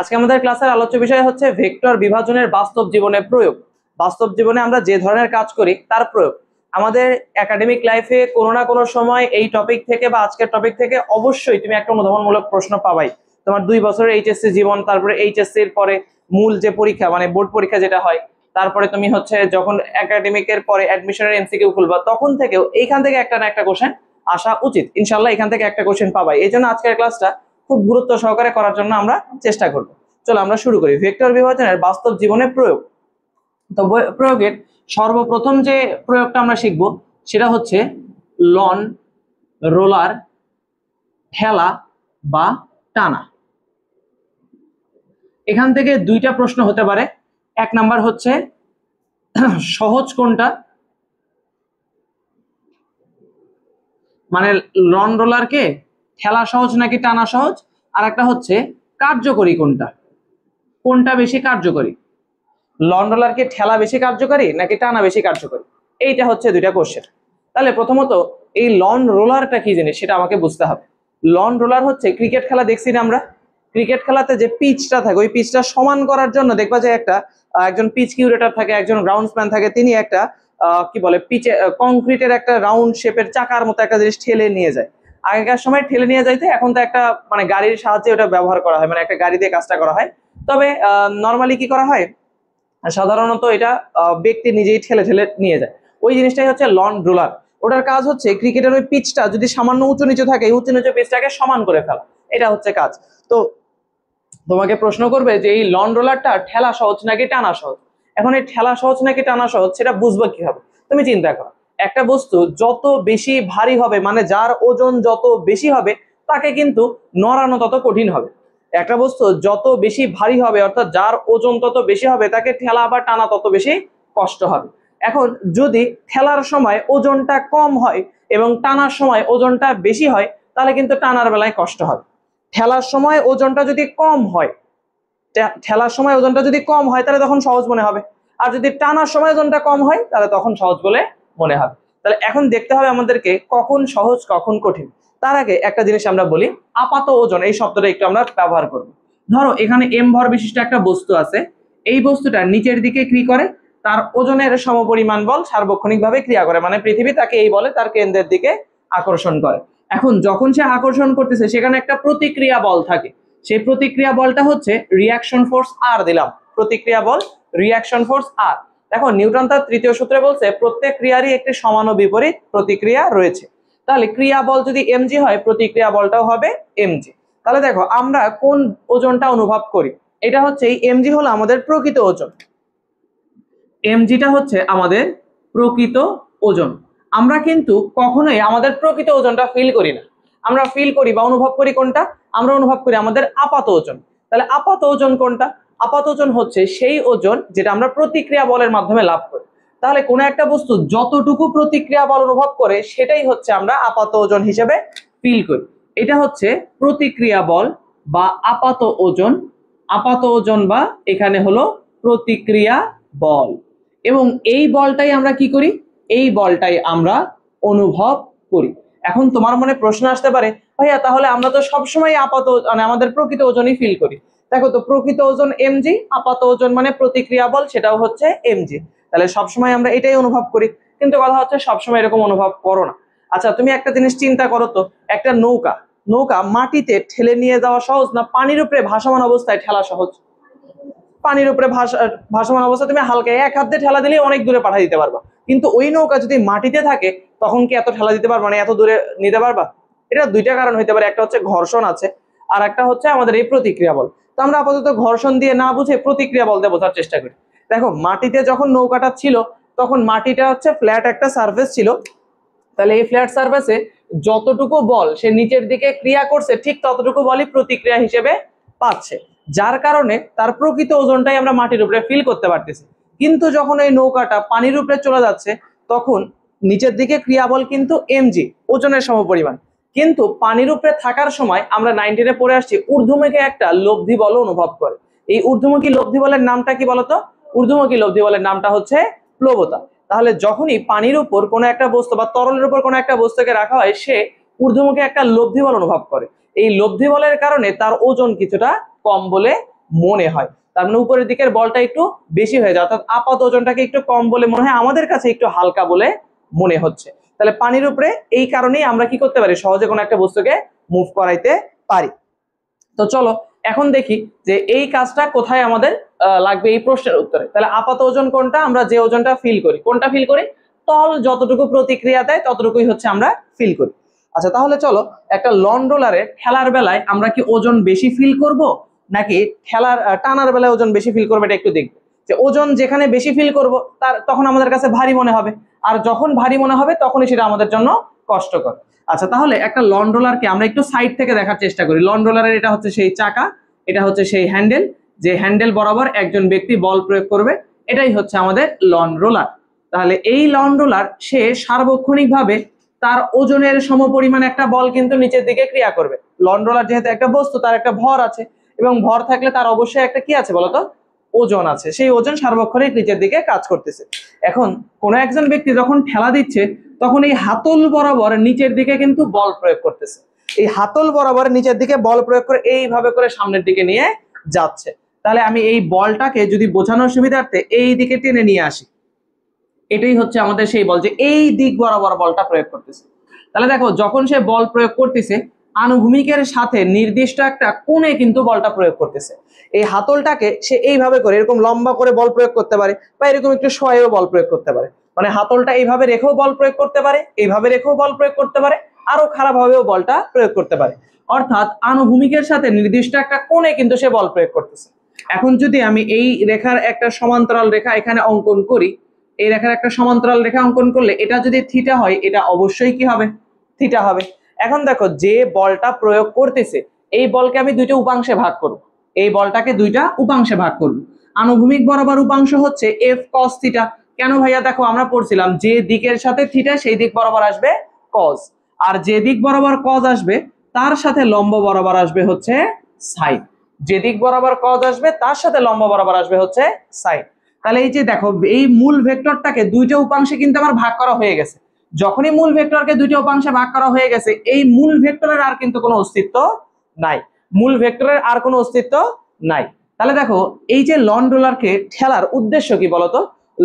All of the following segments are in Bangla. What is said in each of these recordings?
আজকে আমাদের ক্লাসের আলোচ্য বিষয় হচ্ছে ভেক্টর বিভাজনের বাস্তব জীবনে প্রয়োগ। বাস্তব জীবনে আমরা যে ধরনের কাজ করি তার প্রয়োগ। আমাদের একাডেমিক লাইফে কোনো না কোনো সময় এই টপিক থেকে বা আজকের টপিক থেকে অবশ্যই তুমি একটা অনুধাবনমূলক প্রশ্ন পাবাই। তোমার 2 বছরের এইচএসসি জীবন, তারপরে এইচএসসির পরে মূল যে পরীক্ষা মানে বোর্ড পরীক্ষা যেটা হয়, তারপরে তুমি হচ্ছে যখন একাডেমিকের পরে অ্যাডমিশনের এমসিকিউ খুলবা তখন থেকেও এইখান থেকে একটা না একটা কোশ্চেন আসা উচিত। ইনশাআল্লাহ এখান থেকে একটা কোশ্চেন পাবাই। এই জন্য আজকের ক্লাসটা খুব গুরুত্ব সহকারে করার জন্য আমরা চেষ্টা করব। চলো আমরা শুরু করি। ভেক্টর বিভাজনের বাস্তব জীবনে প্রয়োগ। তো প্রয়োগের সর্বপ্রথম যে প্রয়োগটা আমরা শিখব সেটা হচ্ছে লন, রোলার, ঠেলা বা টানা। এখান থেকে দুইটা প্রশ্ন হতে পারে। এক নাম্বার হচ্ছে সহজ কোনটা, মানে লন রোলারকে ঠেলা সহজ নাকি টানা সহজ, আর একটা হচ্ছে কার্যকরী কোনটা, কোনটা বেশি কার্যকরী, লন রোলারকে ঠেলা বেশি কার্যকরী নাকি টানা বেশি কার্যকরী। এইটা হচ্ছে দুইটা কোশ্চেন। তাহলে প্রথমত এই লন রোলারটা কি জিনিস সেটা আমাকে বুঝতে হবে। লন রোলার হচ্ছে ক্রিকেট খেলা দেখছি না আমরা, ক্রিকেট খেলাতে যে পিচটা থাকে ওই পিচটা সমান করার জন্য দেখবা যে একজন পিচ কিউরেটর থাকে, একজন গ্রাউন্ডসম্যান থাকে, তিনি একটা কি বলে পিচে কংক্রিটের একটা রাউন্ড শেপের চাকার মতো একটা জিনিস ঠেলে নিয়ে যায়। আগেকার সময় ঠেলে নিয়ে যাইতে, এখন তো একটা মানে গাড়ির সাহায্যে ওটা ব্যবহার করা হয়, মানে একটা গাড়ি দিয়ে কাজটা করা হয়। তবে নর্মালি কি করা হয়, সাধারণত এটা ব্যক্তি নিজেই ঠেলে ঠেলে নিয়ে যায়। ওই জিনিসটাই হচ্ছে লন রোলার। ওটার কাজ হচ্ছে ক্রিকেটের ওই পিচটা যদি সামান্য উঁচু নিচু থাকে উঁচু নিচু পিচটাকে সমান করে ফেলা, এটা হচ্ছে কাজ। তো তোমাকে প্রশ্ন করবে যে এই লন রোলারটা ঠেলা সহজ নাকি টানা সহজ। এখন এই ঠেলা সহজ নাকি টানা সহজ সেটা বুঝবে কিভাবে, তুমি চিন্তা করো। একটা বস্তু যত বেশি ভারী হবে, মানে যার ওজন যত বেশি হবে তাকে কিন্তু নড়ানো তত কঠিন হবে। একটা বস্তু যত বেশি ভারী হবে অর্থাৎ যার ওজন তত বেশি হবে তাকে ঠেলা বা টানা তত বেশি কষ্ট হবে। এখন যদি ঠেলার সময় ওজনটা কম হয় এবং টানার সময় ওজনটা বেশি হয় তাহলে কিন্তু টানার বেলায় কষ্ট হবে। ঠেলার সময় ওজনটা যদি কম হয়, তাহলে তখন সহজ মনে হবে, আর যদি টানার সময় ওজনটা কম হয় তাহলে তখন সহজ বলে মনে হবে। তাহলে এখন দেখতে হবে আমাদেরকে কখন সহজ কখন কঠিন। তার আগে একটা জিনিস আমরা বলি, আপাত ওজন এই শব্দটা একটু আমরা ব্যবহার করব। ধরো এখানে এম ভর বিশিষ্ট একটা বস্তু আছে, এই বস্তুটা নিচের দিকে কি করে, তার ওজনের সমপরিমাণ বল সার্বক্ষণিকভাবে ক্রিয়া করে, মানে পৃথিবী তাকে এই বলে তার কেন্দ্রের দিকে আকর্ষণ করে। এখন যখন সে আকর্ষণ করতেছে সেখানে একটা প্রতিক্রিয়া বল থাকে, সেই প্রতিক্রিয়া বলটা হচ্ছে রিঅ্যাকশন ফোর্স আর দিলাম, প্রতিক্রিয়া বল রিঅ্যাকশন ফোর্স আর। দেখো নিউটন তার তৃতীয় সূত্রে বলছে প্রত্যেক ক্রিয়ারই একটি সমান ও বিপরীত প্রতিক্রিয়া রয়েছে। তাহলে ক্রিয়া বল যদি এমজি হয় প্রতিক্রিয়া বলটাও হবে এমজি। তাহলে দেখো আমরা কোন ওজনটা অনুভব করি, এটা হচ্ছে এই এমজি হলো আমাদের প্রকৃত ওজন, এমজিটা হচ্ছে আমাদের প্রকৃত ওজন। আমরা কিন্তু কখনোই আমাদের প্রকৃত ওজনটা ফিল করি না, আমরা ফিল করি বা অনুভব করি কোনটা, আমরা অনুভব করি আমাদের আপাত ওজন। তাহলে আপাত ওজন কোনটা, আপাত ওজন হচ্ছে সেই ওজন যেটা আমরা প্রতিক্রিয়া বলের মাধ্যমে লাভ করি। তাহলে কোন একটা বস্তু যতটুকু প্রতিক্রিয়া বল অনুভব করে সেটাই হচ্ছে আমরা আপাত ওজন হিসেবে ফিল করি। এটা হচ্ছে প্রতিক্রিয়া বল বা আপাত ওজন, আপাত ওজন বা এখানে হলো প্রতিক্রিয়া বল। এবং এই বলটাই আমরা কি করি, এই বলটাই আমরা অনুভব করি। এখন তোমার মনে প্রশ্ন আসতে পারে, ভাইয়া তাহলে আমরা তো সবসময় আপাত মানে আমাদের প্রকৃত ওজনই ফিল করি। দেখো তো প্রকৃত ওজন এমজি, আপাত ওজন মানে প্রতিক্রিয়া বল সেটাও হচ্ছে এমজি, তাহলে সবসময় আমরা এটাই অনুভব করি। কিন্তু কথা হচ্ছে সবসময় এরকম অনুভব করো না। আচ্ছা তুমি একটা জিনিস চিন্তা করো তো, একটা নৌকা নৌকা মাটিতে ঠেলে নিয়ে যাওয়া সহজ না পানির উপরে ভাসমান অবস্থায় ঠেলা সহজ? পানির উপরে ভাসমান অবস্থা তুমি হালকা এক হাত দিয়ে ঠেলা দিলে অনেক দূরে পাঠিয়ে দিতে পারবা, কিন্তু ওই নৌকা যদি মাটিতে থাকে তখন কি এত ঠেলা দিতে পারবা, মানে এত দূরে নিতে পারবা? এটা দুইটা কারণ হইতে পারে, একটা হচ্ছে ঘর্ষণ আছে আর একটা হচ্ছে আমাদের এই প্রতিক্রিয়া বল। তো আমরা আপাতত ঘর্ষণ দিয়ে না বুঝে প্রতিক্রিয়া বল দিয়ে বোঝার চেষ্টা করি। দেখো মাটিতে যখন নৌকাটা ছিল তখন মাটিটা হচ্ছে ফ্ল্যাট একটা সারফেস ছিল, তাহলে এই ফ্ল্যাট সারফেসে যতটুকু বল সে নিচের দিকে ক্রিয়া করছে ঠিক ততটুকু বলই প্রতিক্রিয়া হিসেবে পাচ্ছে, যার কারণে তার প্রকৃত ওজনটাই আমরা মাটির উপরে ফিল করতে পারতেছি। কিন্তু যখন এই নৌকাটা পানির উপরে চলে যাচ্ছে তখন নিচের দিকে ক্রিয়া বল কিন্তু এমজি ওজনের সমপরিমাণ, কিন্তু পানির উপরে থাকার সময় আমরা 19-এ পড়ে আসছি ঊর্ধ্বমুখী একটা লব্ধি বল অনুভব করে। এই ঊর্ধ্বমুখী লব্ধি বলের নামটা কি বলতো? ঊর্ধ্বমুখী লব্ধি বলের নামটা হচ্ছে প্লবতা। তাহলে যখনই পানির উপর কোনো একটা বস্তু বা তরলের উপর কোনো একটা বস্তুকে রাখা হয় সে ঊর্ধ্বমুখী একটা লব্ধি বল অনুভব করে। এই লব্ধি বলের কারণে তার ওজন কিছুটা কম বলে মনে হয়। তার মানে উপরের দিকের বলটা একটু বেশি হয়ে যায়, অর্থাৎ আপাত ওজনটাকে একটু কম বলে মনে হয়, আমাদের কাছে একটু হালকা বলে মনে হচ্ছে। তাহলে পানির উপরে এই কারণেই আমরা কি করতে পারি, সহজে কোনো একটা বস্তুকে মুভ করাইতে পারি। তো চলো এখন দেখি যে এই কাজটা কোথায় আমাদের লাগবে এই প্রশ্নের উত্তরে। তাহলে আপাত ওজন কোনটা, আমরা যে ওজনটা ফিল করি, কোনটা ফিল করি, তল যতটুকু প্রতিক্রিয়া দেয় ততটুকুই হচ্ছে আমরা ফিল করি। আচ্ছা তাহলে চলো একটা লন রোলারে ঠেলার বেলায় আমরা কি ওজন বেশি ফিল করব নাকি ঠেলার টানার বেলায় ওজন বেশি ফিল করবো, এটা একটু দেখবো। যে ওজন যেখানে বেশি ফিল করব তখন আমাদের কাছে ভারী মনে হবে, আর যখন ভারী মনে হবে তখনই সেটা আমাদের জন্য কষ্টকর। আচ্ছা তাহলে একটা লন রোলারকে আমরা একটু সাইড থেকে দেখার চেষ্টা করি। লন রোলারের এটা হচ্ছে সেই চাকা, এটা হচ্ছে সেই হ্যান্ডেল, যে হ্যান্ডেল বরাবর একজন ব্যক্তি বল প্রয়োগ করবে, এটাই হচ্ছে আমাদের লন রোলার। তাহলে এই লন রোলার সে সার্বক্ষণিকভাবে তার ওজনের সমপরিমাণ একটা বল কিন্তু নিচের দিকে ক্রিয়া করবে। লন রোলার যেহেতু একটা বস্তু, তার একটা ভর আছে, এবং ভর থাকলে তার অবশ্যই একটা কি আছে বলতো, ওজন আছে। সেই ওজন সার্বক্ষণিক নিচের দিকে কাজ করতেছে। এখন কোন একজন ব্যক্তি যখন ঠেলা দিচ্ছে তখন এই হাতল বরাবর নিচের দিকে কিন্তু বল প্রয়োগ করতেছে। এই হাতল বরাবর নিচের দিকে বল প্রয়োগ করে এইভাবে করে সামনের দিকে নিয়ে যাচ্ছে। তাহলে আমি এই বলটাকে যদি বোঝানোর সুবিধার্থে এই দিকে টেনে নিয়ে আসি, এটাই হচ্ছে আমাদের সেই বল, যে এই দিক বরাবর বলটা প্রয়োগ করতেছে। তাহলে দেখো যখন সে বল প্রয়োগ করতেছে আনুভূমিকের সাথে নির্দিষ্ট একটা কোণে কিন্তু বলটা প্রয়োগ করতেছে। এই হাতলটাকে সে এইভাবে করে এরকম লম্বা করে বল প্রয়োগ করতে পারে, বা এরকম একটু সয়েও বল প্রয়োগ করতে পারে। মানে হাতলটা এইভাবে রেখেও বল প্রয়োগ করতে পারে, এইভাবে রেখেও বল প্রয়োগ করতে পারে, আরো খারাপ ভাবেও বলটা প্রয়োগ করতে পারে। অর্থাৎ আনুভূমিকের সাথে নির্দিষ্ট একটা কোণে কিন্তু সে বল প্রয়োগ করতেছে। এখন যদি আমি এই রেখার একটা সমান্তরাল রেখা এখানে অঙ্কন করি, এই রেখার একটা সমান্তরাল রেখা অঙ্কন করলে এটা যদি থিটা হয়, এটা অবশ্যই কি হবে, থিটা হবে। এখন দেখো যে বলটা প্রয়োগ করতেছে এই বলকে আমি দুইটা উপাংশে ভাগ করব, এই বলটাকে দুইটা উপাংশে ভাগ করব। আনুভূমিক বরাবর উপাংশ হচ্ছে এফ কস থিটা। কেন ভাইয়া, দেখো আমরা পড়ছিলাম যে দিকের সাথে থিটা সেই দিক বরাবর আসবে কস, আর যে দিক বরাবর কস আসবে তার সাথে লম্ব বরাবর আসবে হচ্ছে সাইন। যে দিক বরাবর কস আসবে তার সাথে লম্ব বরাবর আসবে হচ্ছে সাইন। তাহলে এই যে দেখো এই মূল ভেক্টরটাকে দুইটা উপাংশে কিন্তু আমার ভাগ করা হয়ে গেছে। যখনই মূল ভেক্টরকে দুইটা উপাংশে ভাগ করা হয়ে গেছে এই মূল ভেক্টরের আর কিন্তু কোনো অস্তিত্ব নাই, মূল ভেক্টরের আর কোনো অস্তিত্ব নাই। তাহলে দেখো এই যে লন রোলারকে ঠেলার উদ্দেশ্য কি বলতো,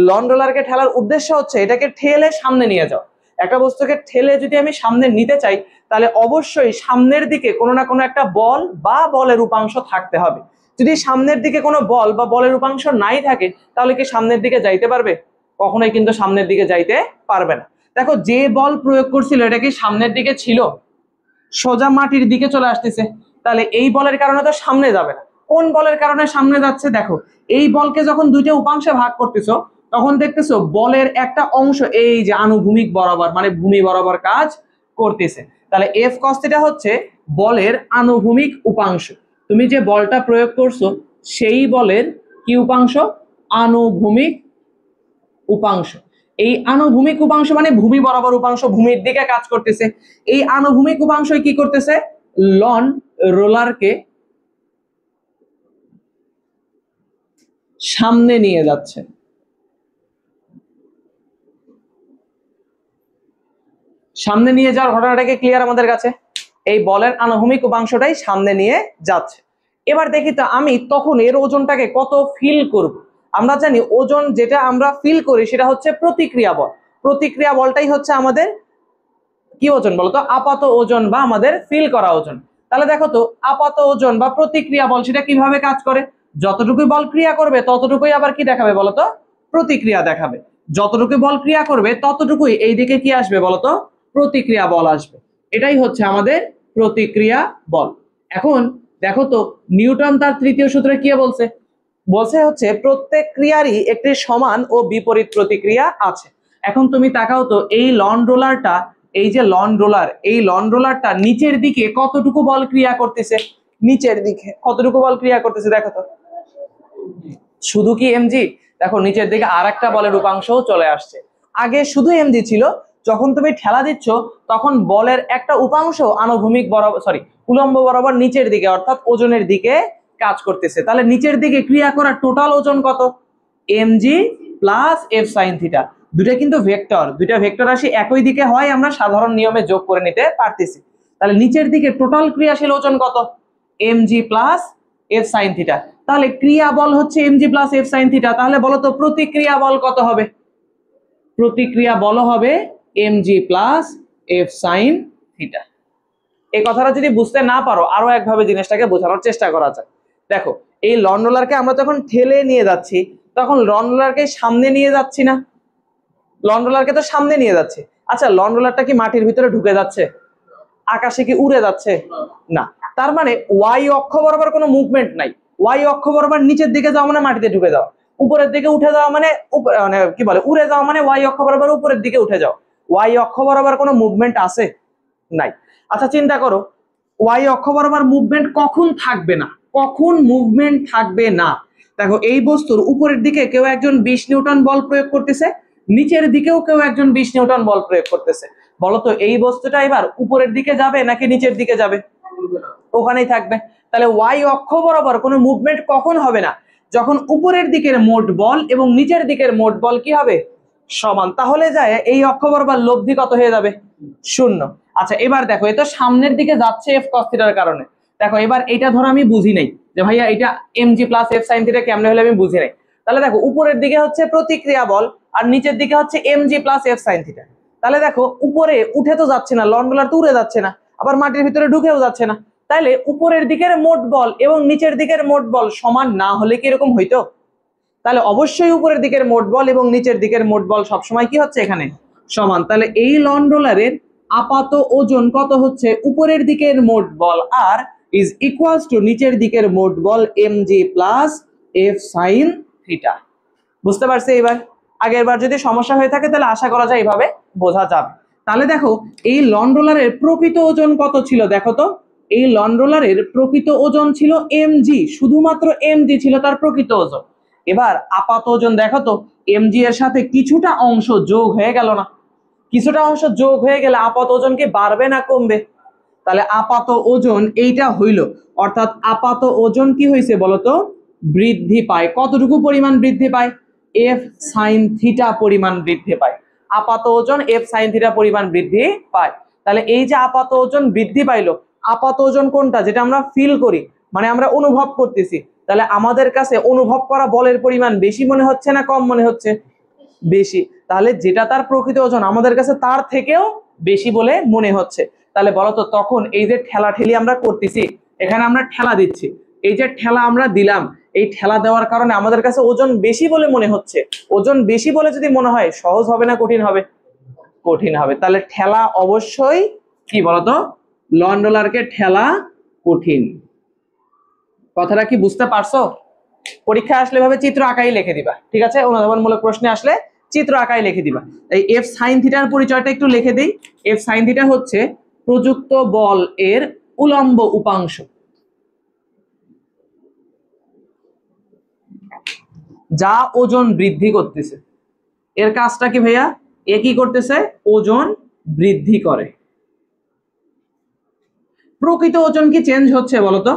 লন রোলারকে ঠেলার উদ্দেশ্য হচ্ছে এটাকে ঠেলে সামনে নিয়ে যাও। একটা বস্তুকে ঠেলে যদি আমি সামনে নিতে চাই তাহলে অবশ্যই সামনের দিকে কোনো না কোনো একটা বল বা বলের উপাংশ থাকতে হবে। যদি সামনের দিকে কোনো বল বা বলের উপাংশ নাই থাকে তাহলে কি সামনের দিকে যাইতে পারবে, কখনোই কিন্তু সামনের দিকে যাইতে পারবে না। দেখো যে বল প্রয়োগ করছিল এটা কি সামনের দিকে ছিল, সোজা মাটির দিকে চলে আসতেছে, তাহলে এই বলের কারণে তো সামনে যাবে না। কোন বলের কারণে সামনে যাচ্ছে, দেখো এই বলকে যখন দুইটা উপাংশে ভাগ করতেছো তখন দেখতেছো বলের একটা অংশ এই যে আনুভূমিক বরাবর মানে ভূমি বরাবর কাজ করতেছে। তাহলে এফ কস থিটা হচ্ছে বলের আনুভূমিক উপাংশ। তুমি যে বলটা প্রয়োগ করছো সেই বলের কি উপাংশ, আনুভূমিক উপাংশ। এই আনুভূমিক উপাংশ মানে ভূমি বরাবর উপাংশ, ভূমির দিকে কাজ করতেছে। এই আনুভূমিক উপাংশ কি করতেছে, লন রোলারকে সামনে নিয়ে যাচ্ছে। সামনে নিয়ে যাওয়ার ঘটনাটাকে ক্লিয়ার আমাদের কাছে, এই বলের আনুভূমিক উপাংশটাই সামনে নিয়ে যাচ্ছে। এবার দেখি তো আমি তখন এর ওজনটাকে কত ফিল করব। আমরা জানি ওজন যেটা আমরা ফিল করি সেটা হচ্ছে প্রতিক্রিয়া বল। প্রতিক্রিয়া বলটাই হচ্ছে আমাদের কি ওজন বলতো, আপাত ওজন বা আমাদের ফিল করা ওজন। তাহলে দেখো তো আপাত ওজন বা প্রতিক্রিয়া বল সেটা কিভাবে কাজ করে, যতটুকুই বল ক্রিয়া করবে ততটুকুই আবার কি দেখাবে বলতো, প্রতিক্রিয়া দেখাবে। যতটুকুই বল ক্রিয়া করবে ততটুকুই এই দিকে কি আসবে বলতো, প্রতিক্রিয়া বল আসবে। এটাই হচ্ছে আমাদের প্রতিক্রিয়া বল। এখন দেখো তো নিউটন তার তৃতীয় সূত্রে কি বলছে, বলছে হচ্ছে প্রত্যেক ক্রিয়ারই একটি সমান ও বিপরীত প্রতিক্রিয়া আছে। এখন তুমি তাকাও তো এই লন রোলারটা, এই যে লন রোলার, এই লন রোলারটা নিচের দিকে কতটুকু বল ক্রিয়া করতেছে, নিচের দিকে কতটুকু বল ক্রিয়া করতেছে দেখো তো, শুধু কি এমজি, দেখো নিচের দিকে আর একটা বলের উপাংশও চলে আসছে। আগে শুধু এমজি ছিল, যখন তুমি ঠেলা দিচ্ছ তখন বলের একটা উপাংশ আনুভূমিক বরাবর উলম্ব বরাবর নিচের দিকে অর্থাৎ ওজনের দিকে কাজ করতেছে। তাহলে নিচের দিকে ক্রিয়া করা টোটাল ওজন কত, MG plus F sine theta. দুইটা কিন্তু ভেক্টর, দুইটা ভেক্টর রাশি একই দিকে হয় আমরা সাধারণ নিয়মে যোগ করে নিতে পারতেছি। তাহলে নিচের দিকে টোটাল ক্রিয়াশীল ওজন কত, MG plus F sine theta. তাহলে ক্রিয়া বল হচ্ছে mg plus F sine theta, তাহলে বলো তো প্রতিক্রিয়া বল কত হবে? প্রতিক্রিয়া বল হবে mg plus F sine theta. এই কথাটা যদি বুঝতে না পারো আরো একভাবে জিনিসটাকে বোঝানোর চেষ্টা করা যায়। দেখো এই লন রোলারকে আমরা যখন ঠেলে নিয়ে যাচ্ছি তখন লন রোলারকে সামনে নিয়ে যাচ্ছি না? লন রোলারকে তো সামনে নিয়ে যাচ্ছে। আচ্ছা লন রোলারটা কি মাটির ভিতরে ঢুকে যাচ্ছে? আকাশে কি উড়ে যাচ্ছে? না। তার মানে ওয়াই অক্ষ বরাবর কোনো মুভমেন্ট নাই। ওয়াই অক্ষ বরাবর নিচের দিকে যাওয়া মানে মাটিতে ঢুকে যাওয়া, উপরের দিকে উঠে যাওয়া মানে মানে কি বলে উড়ে যাওয়া মানে ওয়াই অক্ষ বরাবর উপরের দিকে উঠে যাওয়া। ওয়াই অক্ষ বরাবর কোনো মুভমেন্ট আছে? নাই। আচ্ছা চিন্তা করো ওয়াই অক্ষ বরাবর মুভমেন্ট কখন থাকবে না? কখন মুভমেন্ট থাকবে না? দেখো এই বস্তুর উপরের দিকে কেউ একজন 20 নিউটন বল প্রয়োগ করতেছে, নিচের দিকেও কেউ একজন 20 নিউটন বল প্রয়োগ করতেছে। বলতো এই বস্তুটা এবার উপরের দিকে যাবে নাকি নিচের দিকে যাবে? ওখানেই থাকবে। তাহলে ওয়াই অক্ষ বরাবর কোনো মুভমেন্ট কখন হবে না? যখন উপরের দিকের মোট বল এবং নিচের দিকের মোট বল কি হবে? সমান। তাহলে যায় এই অক্ষ বরাবর লব্ধি কত হয়ে যাবে? 0। আচ্ছা এবার দেখো এটা সামনের দিকে যাচ্ছে এফ কস থিটার কারণে। দেখো এবার এটা ধরো আমি বুঝি নাই যে ভাইয়া এটা mg plus F sine theta কেমনে হলে আমি বুঝি নাই। তাহলে দেখো উপরের দিকে হচ্ছে প্রতিক্রিয়া বল আর নিচের দিকে হচ্ছে mg plus F sine theta. তাহলে দেখো উপরে উঠে তো যাচ্ছে না, লন রোলার তো উড়ে যাচ্ছে না, আবার মাটির ভিতরে ঢুকেও যাচ্ছে না। তাইলে উপরের দিকের মোট বল এবং নিচের দিকের মোট বল সমান না হলে কি এরকম হইতো? তাহলে অবশ্যই উপরের দিকের মোট বল এবং নিচের দিকের মোট বল সবসময় কি হচ্ছে এখানে? সমান। তাহলে এই লন রোলারের আপাত ওজন কত হচ্ছে? উপরের দিকের মোট বল আর ইজ ইকুয়ালস টু নিচের দিকের মোট বল mg plus F sine theta. বুঝতে পারছি এবার? আগের বার যদি সমস্যা হয়ে থাকে তাহলে আশা করা যায় এইভাবে বোঝা যাবে। তাহলে দেখো এই লন রোলারের প্রকৃত ওজন কত ছিল দেখো তো। এই লন রোলারের প্রকৃত ওজন ছিল mg, শুধুমাত্র mg ছিল তার প্রকৃত ওজন। এবার আপাত ওজন দেখো তো mg এর সাথে কিছুটা অংশ যোগ হয়ে গেল না? কিছুটা অংশ যোগ হয়ে গেলে আপাত ওজন কি বাড়বে না কমবে? তাহলে আপাত ওজন এইটা হইল, অর্থাৎ আপাত ওজন কি হয়েছে বলতো? বৃদ্ধি পায়। কতটুকু পরিমাণ বৃদ্ধি পায়? এফ সাইন থিটা পরিমাণ বৃদ্ধি পায়। আপাত ওজন এফ সাইন থিটা পরিমাণ বৃদ্ধি পায়। তাহলে এই যে আপাত ওজন বৃদ্ধি পাইলো, আপাত ওজন কোনটা? যেটা আমরা ফিল করি, মানে আমরা অনুভব করতেছি। তাহলে আমাদের কাছে অনুভব করা বলের পরিমাণ বেশি মনে হচ্ছে না কম মনে হচ্ছে? বেশি। তাহলে যেটা তার প্রকৃত ওজন আমাদের কাছে তার থেকেও বেশি বলে মনে হচ্ছে। তাহলে বলতো তখন এই যে ঠেলা ঠেলি আমরা করতেছি, এখানে আমরা ঠেলা দিচ্ছি, এই যে ঠেলা আমরা দিলাম, এই ঠেলা দেওয়ার কারণে আমাদের কাছে ওজন বেশি বলে মনে হচ্ছে। ওজন বেশি বলে যদি মনে হয় সহজ হবে না কঠিন হবে? কঠিন হবে। তাহলে ঠেলা অবশ্যই কি বলতো? লন রোলারকে ঠেলা কঠিন। কথাটা কি বুঝতে পারছো? পরীক্ষা আসলে ভাবে চিত্র আঁকাই লিখে দিবা, ঠিক আছে? অনুধাবনমূলক প্রশ্নে আসলে চিত্র আঁকাই লিখে দিবা। এই এফ সাইন থিটার পরিচয়টা একটু লিখে দেই। এফ সাইন থিটা হচ্ছে প্রযুক্ত বল এর উলম্ব উপাংশ। যা ওজন বৃদ্ধি করতেছে। এর কাজটা কি ভাইয়া? এ কি করতেছে? ওজন বৃদ্ধি করে। প্রকৃত ওজন কি চেঞ্জ হচ্ছে বলতো?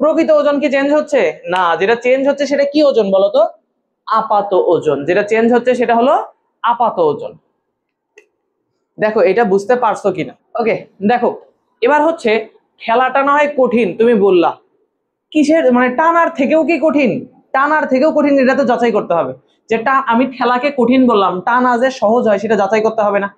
প্রকৃত ওজন কি চেঞ্জ হচ্ছে না? যেটা চেঞ্জ হচ্ছে সেটা কি ওজন বলতো? আপাত ওজন। যেটা চেঞ্জ হচ্ছে সেটা হলো আপাত ওজন। দেখো এটা বুঝতে পারছো কিনা? ওকে দেখো এবার হচ্ছে ঠেলাটা না হয় কঠিন তুমি বললা, কিসের মানে টানার থেকেও কি কঠিন? টানার থেকেও কঠিন এটা তো যাচাই করতে হবে। যেটা আমি ঠেলাকে কঠিন বললাম, টানা যে সহজ হয় সেটা যাচাই করতে হবে না?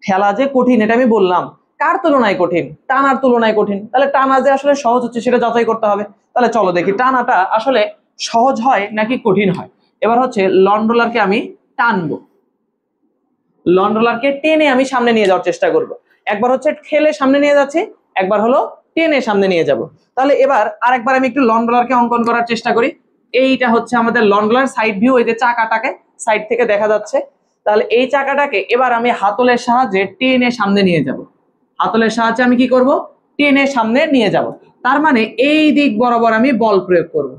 ঠেলা যে কঠিন এটা আমি বললাম, কার তুলনায় কঠিন? টানার তুলনায় কঠিন। তাহলে টানা যে আসলে সহজ হচ্ছে সেটা যাচাই করতে হবে। তাহলে চলো দেখি টানাটা আসলে সহজ হয় নাকি কঠিন হয়। এবার হচ্ছে লন রোলারকে আমি টানবো, লন রোলারকে টেনে আমি সামনে নিয়ে যাওয়ার চেষ্টা করব। একবার হচ্ছে ঠেলে সামনে নিয়ে যাচ্ছি, একবার হলো টেনে সামনে নিয়ে যাব। তাহলে এবার আরেকবার আমি একটু লন রোলারকে অঙ্কন করার চেষ্টা করি। এইটা হচ্ছে আমাদের লন রোলার সাইড ভিউ, এই যে চাকাটাকে সাইড থেকে দেখা যাচ্ছে। তাহলে এই চাকাটাকে এবার আমি হাতলের সাহায্যে টেনে সামনে নিয়ে যাব। হাতলের সাহায্যে আমি কি করব? টেনে সামনে নিয়ে যাব। তার মানে এই দিক বরাবর আমি বল প্রয়োগ করব,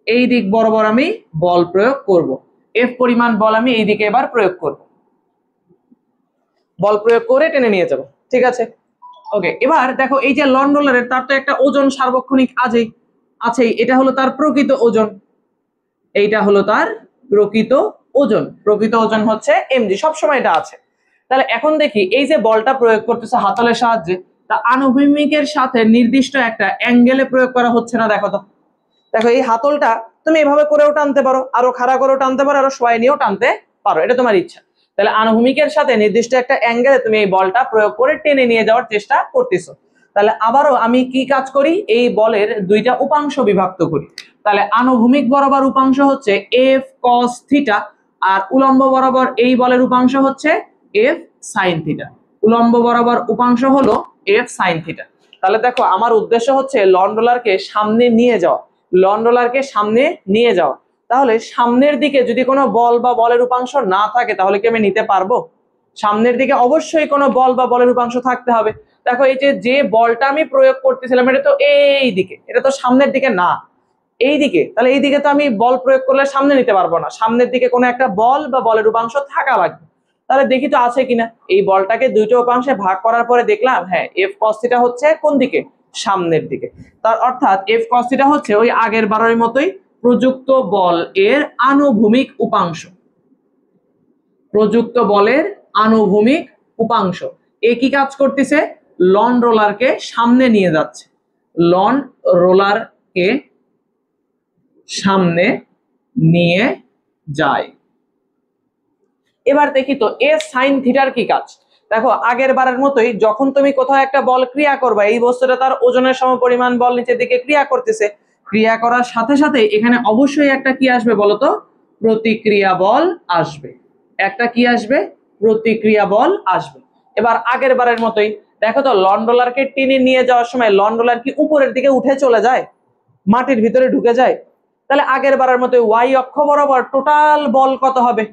এই দিক বরাবর আমি বল প্রয়োগ করব। এফ পরিমাণ বল আমি এই দিকে এবার প্রয়োগ করব, বল প্রয়োগ করে টেনে নিয়ে যাব, ঠিক আছে? ওকে এবার দেখো এই যে লন রোলারের তার তো একটা ওজন সার্বক্ষণিক আছেই। এটা হলো তার প্রকৃত ওজন, এইটা হলো তার প্রকৃত ওজন। প্রকৃত ওজন হচ্ছে mg, সবসময় এটা আছে। তাহলে এখন দেখি এই যে বলটা প্রয়োগ করতেছে হাতলের সাহায্যে, তা আনুভূমিকের সাথে নির্দিষ্ট একটা অ্যাঙ্গেলে প্রয়োগ করা হচ্ছে না? দেখো তো দেখো এই হাতলটা তুমি এভাবে করেও টানতে পারো, আরো খাড়া করেও টানতে পারো, আরো শোয়াই নিয়েও টানতে পারো, এটা তোমার ইচ্ছা। তাহলে আনুভূমিকের সাথে নির্দিষ্ট একটা অ্যাঙ্গেলে তুমি এই বলটা প্রয়োগ করে টেনে নিয়ে যাওয়ার চেষ্টা করতেছো। তাহলে আবারও আমি কি কাজ করি, এই বলের দুইটা উপাংশ বিভক্ত করি। তাহলে আনুভূমিক বরাবর উপাংশ হচ্ছে এফ কস থিটা, আর উলম্ব বরাবর এই বলের উপাংশ হচ্ছে এফ সাইন থিটা। উলম্ব বরাবর উপাংশ হলো এফ সাইন থিটা। তাহলে দেখো আমার উদ্দেশ্য হচ্ছে লন রোলারকে সামনে নিয়ে যাওয়া, লন রোলারকে সামনে নিয়ে যাওয়া। তাহলে সামনের দিকে যদি কোনো বল বা বলের উপাংশ না থাকে তাহলে কি আমি নিতে পারবো? সামনের দিকে অবশ্যই কোনো বল বা বলের উপাংশ থাকতে হবে। দেখো এই যে বলটা আমি প্রয়োগ করতেছিলাম এটা তো এই দিকে, এটা তো সামনের দিকে না, এই দিকে। তাহলে এই দিকে তো আমি বল প্রয়োগ করলে সামনে নিতে পারবো না, সামনের দিকে কোনো একটা বল বা বলের উপাংশ থাকা লাগবে। তাহলে দেখি তো আছে কিনা। এই বলটাকে দুইটা উপাংশে ভাগ করার পরে দেখলাম হ্যাঁ এফ কস থিটা হচ্ছে কোন দিকে, সামনের দিকে। তার অর্থাৎ এফ কস থিটা হচ্ছে ওই আগের বারের মতোই প্রযুক্ত বল এর আনুভূমিক উপাংশ, প্রযুক্ত বলের আনুভূমিক উপাংশ। এ কি কাজ করতেছে, লন রোলারকে সামনে নিয়ে যাচ্ছে, লন রোলারকে সামনে নিয়ে যায়। এবার দেখি তো এ সাইন থিটার কি কাজ। দেখো আগের বারের মতোই যখন তুমি কোথাও একটা বল ক্রিয়া করবা, এই বস্তুটা তার ওজনের সমপরিমাণ বল নিচের দিকে ক্রিয়া করতেছে, ক্রিয়া করার সাথে সাথে এখানে অবশ্যই একটা কি আসবে বলতো, প্রতিক্রিয়া বল আসবে। একটা কি আসবে, প্রতিক্রিয়া বল আসবে। এবার আগের বারের মতোই দেখো তো লন রোলারকে টেনে নিয়ে যাওয়ার সময় লন রোলার কি উপরের দিকে উঠে চলে যায়, মাটির ভিতরে ঢুকে যায়? তাহলে আগের বারের মতো ওয়াই অক্ষ বরাবর টোটাল বল কত হবে,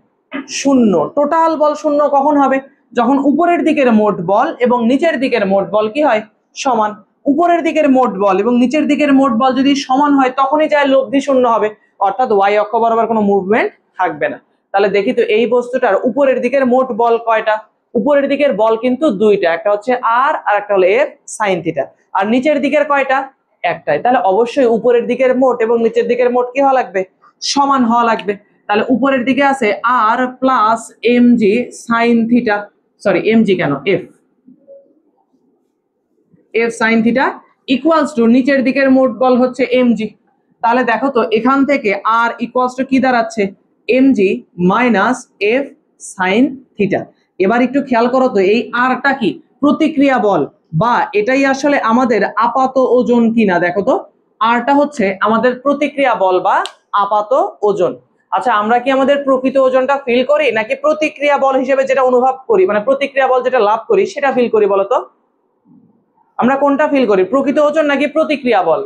শূন্য। টোটাল বল শূন্য কখন হবে, যখন উপরের দিকের মোট বল এবং নিচের দিকের মোট বল কি হয়, সমান। উপরের দিকের মোট বল এবং নিচের দিকের মোট বল যদি সমান হয় তখনই যায় লব্ধি শূন্য হবে, অর্থাৎ ওয়াই অক্ষ বরাবর কোনো মুভমেন্ট থাকবে না। তাহলে দেখি তো এই বস্তুটার উপরের দিকের মোট বল কয়টা, উপরের দিকের বল কিন্তু দুইটা, একটা হচ্ছে আর একটা হলো এফ সাইন থিটা। আর নিচের দিকের কয়টা, একটাই। তাহলে অবশ্যই উপরের দিকের মোট এবং নিচের দিকের মোট কি হওয়া লাগবে, সমান হওয়া লাগবে। তাহলে উপরের দিকে আছে আর plus M G sine theta, sorry M G কেন, F, F sine theta equals to নিচের দিকের মোট বল হচ্ছে এম জি। তাহলে দেখো তো এখান থেকে আর ইকুয়ালস টু কি দাঁড়াচ্ছে, M G minus F sine theta. এবার একটু খেয়াল করো তো এই আরটা কি, প্রতিক্রিয়া বল বা এটাই আসলে আমাদের আপাত ওজন কিনা। দেখো তো আরটা হচ্ছে আমাদের প্রতিক্রিয়া বল বা আপাত ওজন। আচ্ছা আমরা কি আমাদের প্রকৃত ওজনটা ফিল করি নাকি প্রতিক্রিয়া বল হিসেবে যেটা অনুভব করি, মানে প্রতিক্রিয়া বল যেটা লাভ করি সেটা ফিল করি বলতো? আমরা কোনটা ফিল করি, প্রকৃত ওজন নাকি প্রতিক্রিয়া বল?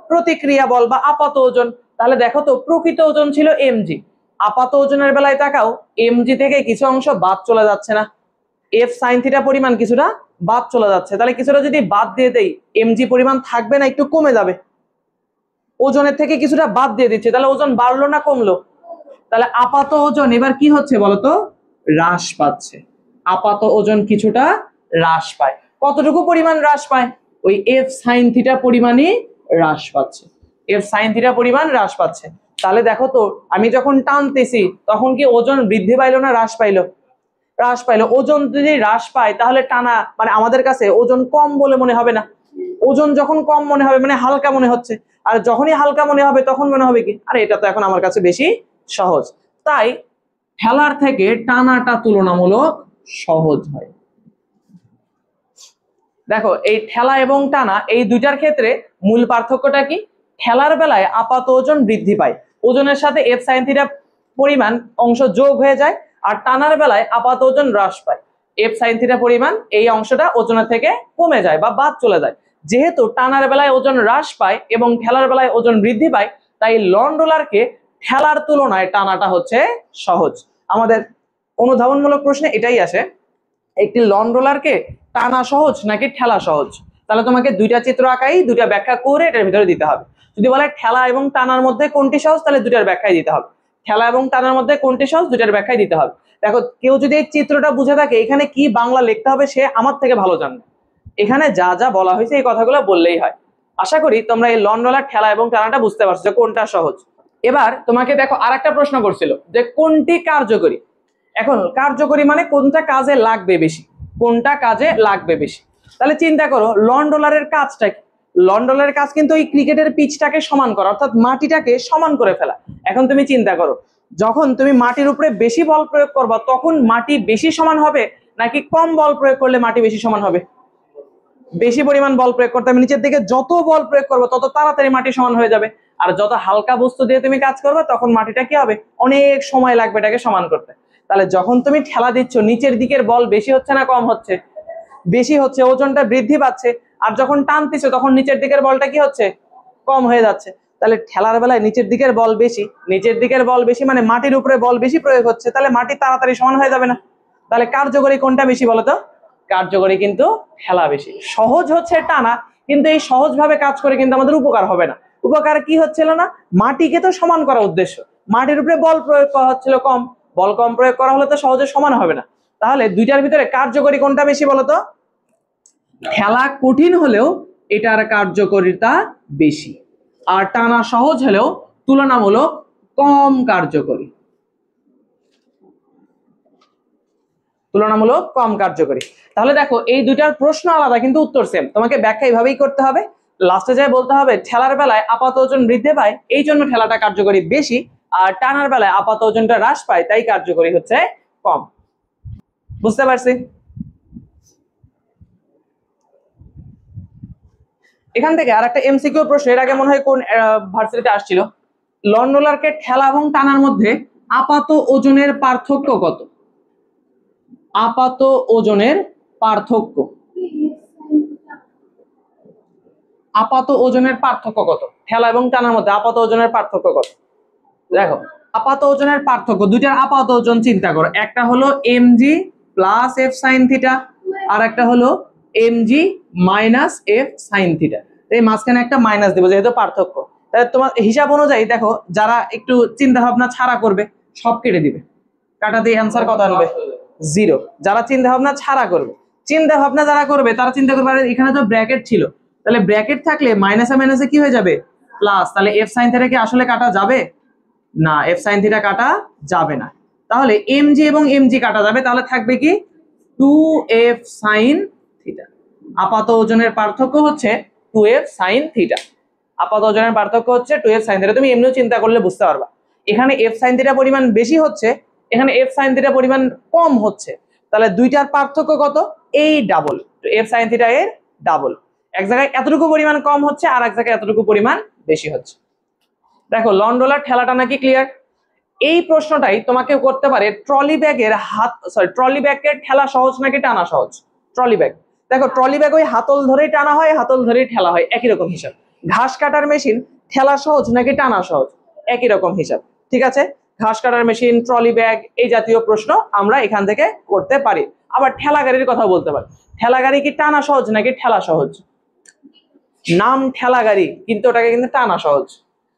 প্রতিক্রিয়া বল বা আপাত ওজন। তাহলে দেখো তো প্রকৃত ওজন ছিল এমজি, আপাত ওজনের বেলায় তাকাও এমজি থেকে কিছু অংশ বাদ চলে যাচ্ছে না, এফ সাইন থিটা পরিমাণ কিছুটা বাদ চলে যাচ্ছে। তাহলে কিছুটা যদি বাদ দিয়ে দেই এমজি পরিমাণ থাকবে না, একটু কমে যাবে। ওজনের থেকে কিছুটা বাদ দিয়ে দিচ্ছে, তাহলে ওজন বাড়লো না কমলো? তাহলে আপাত ওজন এবার কি হচ্ছে বলতো, হ্রাস পাচ্ছে। আপাত ওজন কিছুটা হ্রাস পায়। কতটুকু পরিমাণ হ্রাস পায়, ওই এফ সাইন থিটা পরিমাণই হ্রাস পাচ্ছে, এফ সাইন থিটা পরিমাণ হ্রাস পাচ্ছে। তাহলে দেখো তো আমি যখন টানতেছি তখন কি ওজন বৃদ্ধি পাইলো না হ্রাস পাইলো? হ্রাস পাইলো। ওজন যদি হ্রাস পায় তাহলে টানা মানে আমাদের কাছে ওজন কম বলে মনে হবে না। ওজন যখন কম মনে হবে মানে হালকা মনে হচ্ছে, আর যখনই হালকা মনে হবে তখন মনে হবে কি, আরে এটা তো এখন আমার কাছে বেশি সহজ। তাই ঠেলার থেকে টানাটা তুলনামূলক সহজ হয়। দেখো এই ঠেলা এবং টানা এই দুইটার ক্ষেত্রে মূল পার্থক্যটা কি, ঠেলার বেলায় আপাত ওজন বৃদ্ধি পায়, ওজনের সাথে এফ সাইন থিটা পরিমাণ অংশ যোগ হয়ে যায়, আর টানার বেলায় আপাত ওজন হ্রাস পায়, এফ সাইন থিটা পরিমাণ এই অংশটা ওজনের থেকে কমে যায় বা বাদ চলে যায়। যেহেতু টানার বেলায় ওজন হ্রাস পায় এবং ঠেলার বেলায় ওজন বৃদ্ধি পায়, তাই লন রোলারকে ঠেলার তুলনায় টানাটা হচ্ছে সহজ। আমাদের অনুধাবনমূলক প্রশ্নে এটাই আসে, একটি লন রোলারকে টানা সহজ নাকি ঠেলা সহজ? তাহলে তোমাকে দুইটা চিত্র আঁকাই দুইটা ব্যাখ্যা করে এটার ভিতরে দিতে হবে। যদি বলে ঠেলা এবং টানার মধ্যে কোনটি সহজ, তাহলে দুইটার ব্যাখ্যাই দিতে হবে। ঠেলা এবং টানার মধ্যে কোনটি সহজ, দুইটার ব্যাখ্যাই দিতে হবে। দেখো কেউ যদি এই চিত্রটা বুঝে থাকে এখানে কি বাংলা লিখতে হবে সে আমার থেকে ভালো জানবে, এখানে যা যা বলা হয়েছে এই কথাগুলো বললেই হয়। আশা করি তোমরা এই লন রোলার, ঠেলা এবং টানাটা বুঝতে পারছো যে কোনটা সহজ। এবার তোমাকে দেখো আরেকটা প্রশ্ন করছিল যে কোনটি কার্যকরী। এখন কার্যকরী মানে কোনটা কাজে লাগবে বেশি, কোনটা কাজে লাগবে বেশি। তাহলে চিন্তা করো লন রোলারের কাজটা কি, লন্ডলের কাজ কিন্তু ওই ক্রিকেটের পিচটাকে সমান করা, অর্থাৎ মাটিটাকে সমান করে ফেলা। এখন তুমি চিন্তা করো, যখন তুমি মাটির উপরে বেশি বল প্রয়োগ করবা তখন মাটি বেশি সমান হবে, নাকি কম বল প্রয়োগ করলে মাটি বেশি সমান হবে? বেশি পরিমাণ বল প্রয়োগ করতে হবে, নিচের দিকে যত বল প্রয়োগ করবে তত তাড়াতাড়ি মাটি সমান হয়ে যাবে। আর যত হালকা বস্তু দিয়ে তুমি কাজ করবে তখন মাটিটা কি হবে, অনেক সময় লাগবে এটাকে সমান করতে। তাহলে যখন তুমি ঠেলা দিচ্ছ নিচের দিকের বল বেশি হচ্ছে না কম হচ্ছে? বেশি হচ্ছে, ওজনটা বৃদ্ধি পাচ্ছে। আর যখন টানতেছো তখন নিচের দিকের বলটা কি হচ্ছে, কম হয়ে যাচ্ছে। তাহলে ঠেলার বেলায় নিচের দিকের বল বেশি, নিচের দিকের বল বেশি মানে মাটির উপরে বল বেশি প্রয়োগ হচ্ছে, তাহলে মাটি তাড়াতাড়ি সমান হয়ে যাবে না? তাহলে কার্যকরী কোনটা বেশি বলতো? কার্যকরী কিন্তু ঠেলা বেশি। সহজ হচ্ছে টানা, কিন্তু এই সহজ ভাবে কাজ করে কিন্তু আমাদের উপকার হবে না। উপকার কি হচ্ছিল না, মাটিকে তো সমান করা উদ্দেশ্য, মাটির উপরে বল প্রয়োগ করা হচ্ছিল কম, বল কম প্রয়োগ করা হলে তো সহজে সমান হবে না। তাহলে দুইটার ভিতরে কার্যকরী কোনটা বেশি বলতো? ঠেলা কঠিন হলেও এটার কার্যকারিতা বেশি, আর টানা সহজ হলেও তুলনামূলক কম কার্যকরী, তুলনামূলক কম কার্যকরী। তাহলে দেখো এই দুইটার প্রশ্ন আলাদা কিন্তু উত্তর সেম, তোমাকে ব্যাখ্যা এইভাবেই করতে হবে। লাস্টে যায় বলতে হবে ঠেলার বেলায় আপাত ওজন বৃদ্ধি পায় এই জন্য ঠেলাটা কার্যকরী বেশি, আর টানার বেলায় আপাত ওজনটা হ্রাস পায় তাই কার্যকরী হচ্ছে কম। বুঝতে পারছি? এখান থেকে আর একটা এমসিকিউ প্রশ্ন, এর আগে মনে হয় কোন ভার্সিটিতে আসছিল, লন রোলারকে ঠেলা এবং টানার মধ্যে আপাত ওজনের পার্থক্য কত? আপাত ওজনের পার্থক্য, আপাত ওজনের পার্থক্য কত? ঠেলা এবং টানার মধ্যে আপাত ওজনের পার্থক্য কত? দেখো আপাত ওজনের পার্থক্য, দুইটার আপাত ওজন চিন্তা করো, একটা হলো mg plus f sin theta, আর একটা হলো mg minus f sin theta. এই মাঝখানে একটা মাইনাস দেবো যেহেতু পার্থক্য। তাহলে তোমার হিসাব অনুযায়ী দেখো, যারা একটু চিন্তা ভাবনা ছাড়া করবে সব কেটে দিবে, কাটাতে অ্যান্সার কত আনবে? 0। যারা চিন্তা ভাবনা ছাড়া করবে, চিন্তা ভাবনা যারা করবে তারা চিন্তা করবে আরে এখানে তো ব্র্যাকেট ছিল, তাহলে ব্র্যাকেট থাকলে মাইনাসে মাইনাসে কি হয়ে যাবে, প্লাস, তাহলে f sin থিটা কি আসলে কাটা যাবে না? f sin থিটা কাটা যাবে না। তাহলে mg এবং mg কাটা যাবে, তাহলে থাকবে কি 2f sin থিটা। আপাত ওজনের পার্থক্য হচ্ছে 2f sin থিটা, আপাত ওজনের পার্থক্য হচ্ছে 2f sin থিটা। তুমি এমনিও চিন্তা করলে বুঝতে পারবা, এখানে f sin থিটা পরিমাণ বেশি হচ্ছে, এখানে f sin থিটা পরিমাণ কম হচ্ছে, তাহলে দুইটার পার্থক্য কত? এই ডাবল, f sin থিটা এর ডাবল। এক জায়গায় এতটুকু পরিমাণ কম হচ্ছে আর এক জায়গায় এতটুকু পরিমাণ বেশি হচ্ছে। দেখো লন রোলার ঠেলাটা নাকি ক্লিয়ার। এই প্রশ্নটাই তোমাকে করতে পারে ট্রলি ব্যাগের ট্রলি ব্যাগের ঠেলা সহজ নাকি টানা সহজ? ট্রলি ব্যাগ, দেখো ট্রলি ব্যাগ ওই হাতল ধরেই টানা হয়, হাতল ধরেই ঠেলা হয়, একই রকম হিসাব। ঘাস কাটার মেশিন ঠেলা সহজ নাকি টানা সহজ? একই রকম হিসাব। ঠিক আছে, ঘাস কাটার মেশিন, ট্রলি ব্যাগ, এই জাতীয় প্রশ্ন আমরা এখান থেকে করতে পারি। আবার ঠেলা গাড়ির কথা বলতে পারি, ঠেলা গাড়ি কি টানা সহজ নাকি ঠেলা সহজ? নাম ঠেলা গাড়ি কিন্তু ওটাকে কিন্তু টানা সহজ,